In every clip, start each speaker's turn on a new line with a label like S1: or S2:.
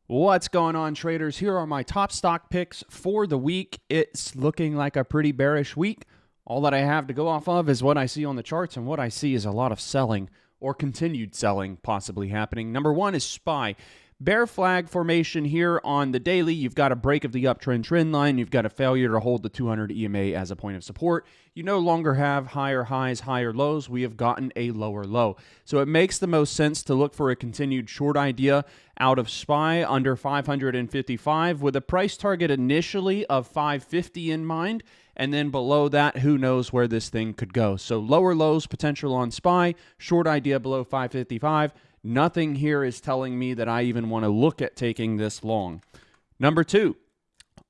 S1: What's going on, traders? Here are my top stock picks for the week. It's looking like a pretty bearish week. All that I have to go off of is what I see on the charts, and what I see is a lot of selling or continued selling possibly happening. Number one is SPY. Bear flag formation here on the daily. You've got a break of the uptrend trend line. You've got a failure to hold the 200 EMA as a point of support. You no longer have higher highs, higher lows. We have gotten a lower low. So it makes the most sense to look for a continued short idea out of SPY under 555 with a price target initially of 550 in mind. And then below that, who knows where this thing could go. So lower lows potential on SPY, short idea below 555. Nothing here is telling me that I even want to look at taking this long. Number two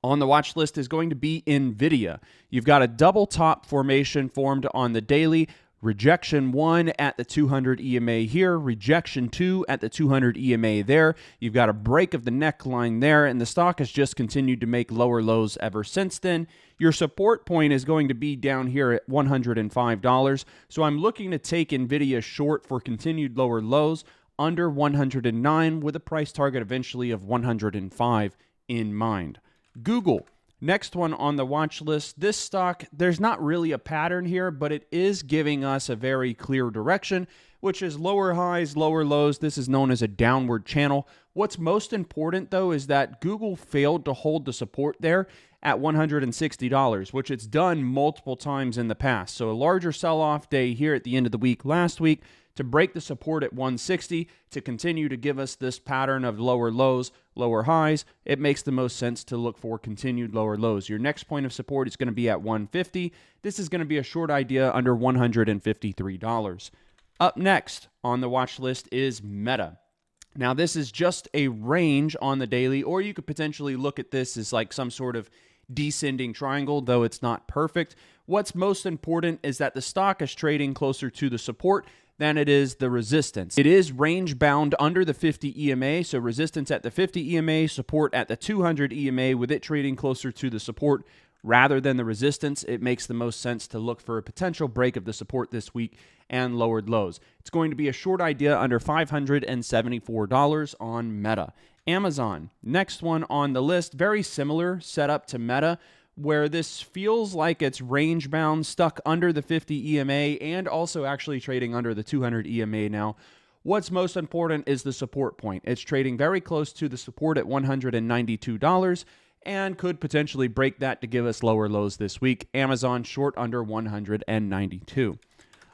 S1: on the watch list is going to be Nvidia. You've got a double top formation formed on the daily. Rejection 1 at the 200 EMA here, rejection 2 at the 200 EMA there. You've got a break of the neckline there, and the stock has just continued to make lower lows ever since then. Your support point is going to be down here at $105. So I'm looking to take Nvidia short for continued lower lows under 109 with a price target eventually of 105 in mind. Google. Next one on the watch list, this stock, there's not really a pattern here, but it is giving us a very clear direction, which is lower highs, lower lows. This is known as a downward channel. What's most important, though, is that Google failed to hold the support there at $160, which it's done multiple times in the past. So a larger sell-off day here at the end of the week last week to break the support at 160 to continue to give us this pattern of lower lows, lower highs. It makes the most sense to look for continued lower lows. Your next point of support is going to be at 150. This is going to be a short idea under $153. Up next on the watch list is Meta. Now, this is just a range on the daily, or you could potentially look at this as like some sort of descending triangle, though it's not perfect. What's most important is that the stock is trading closer to the support than it is the resistance. It is range bound under the 50 EMA, so resistance at the 50 EMA, support at the 200 EMA, with it trading closer to the support rather than the resistance. It makes the most sense to look for a potential break of the support this week and lowered lows. It's going to be a short idea under $574 on Meta. Amazon, next one on the list, very similar setup to Meta, where this feels like it's range bound, stuck under the 50 EMA, and also actually trading under the 200 EMA now. What's most important is the support point. It's trading very close to the support at $192 and could potentially break that to give us lower lows this week. Amazon short under 192.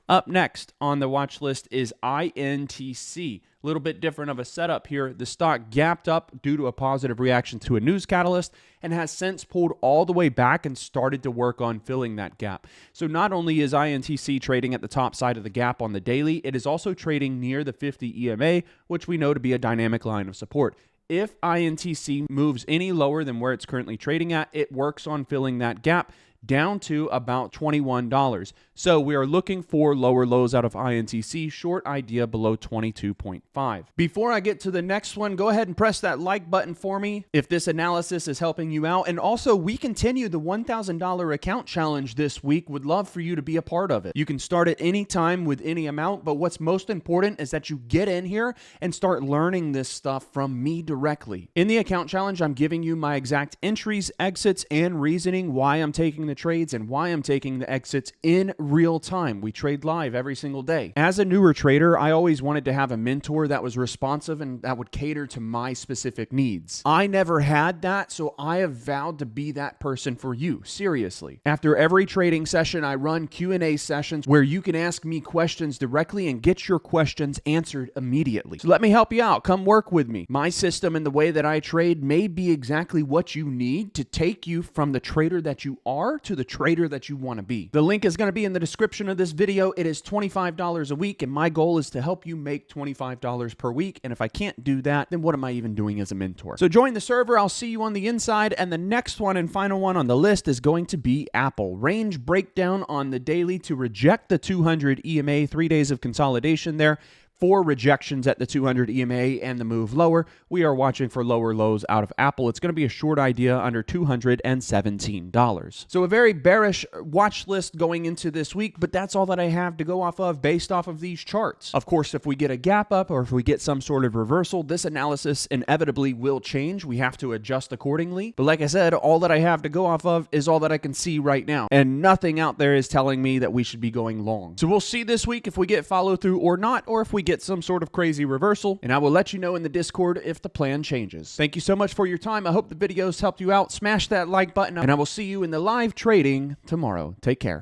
S1: Up next on the watch list is INTC. A little bit different of a setup here. The stock gapped up due to a positive reaction to a news catalyst and has since pulled all the way back and started to work on filling that gap. So not only is INTC trading at the top side of the gap on the daily, it is also trading near the 50 EMA, which we know to be a dynamic line of support. If INTC moves any lower than where it's currently trading at, it works on filling that gap down to about $21. So we are looking for lower lows out of INTC, short idea below 22.5. Before I get to the next one, go ahead and press that like button for me if this analysis is helping you out. And also, we continue the $1,000 account challenge this week. Would love for you to be a part of it. You can start at any time with any amount, but what's most important is that you get in here and start learning this stuff from me directly. In the account challenge, I'm giving you my exact entries, exits, and reasoning why I'm taking the trades and why I'm taking the exits in real time. We trade live every single day. As a newer trader, I always wanted to have a mentor that was responsive and that would cater to my specific needs. I never had that, so I have vowed to be that person for you, seriously. After every trading session, I run Q&A sessions where you can ask me questions directly and get your questions answered immediately. So let me help you out. Come work with me. My system and the way that I trade may be exactly what you need to take you from the trader that you are to the trader that you want to be. The link is going to be in the description of this video. It is $25 a week, and my goal is to help you make $25 per week. And if I can't do that, then what am I even doing as a mentor? So join the server. I'll see you on the inside. And the next one and final one on the list is going to be Apple. Range breakdown on the daily to reject the 200 EMA, 3 days of consolidation there. 4 rejections at the 200 EMA and the move lower. We are watching for lower lows out of Apple. It's going to be a short idea under $217. So a very bearish watch list going into this week, but that's all that I have to go off of based off of these charts. Of course, if we get a gap up or if we get some sort of reversal, this analysis inevitably will change. We have to adjust accordingly. But like I said, all that I have to go off of is all that I can see right now. And nothing out there is telling me that we should be going long. So we'll see this week if we get follow through or not, or if we get some sort of crazy reversal. And I will let you know in the Discord if the plan changes. Thank you so much for your time. I hope the videos helped you out. Smash that like button, and I will see you in the live trading tomorrow. Take care.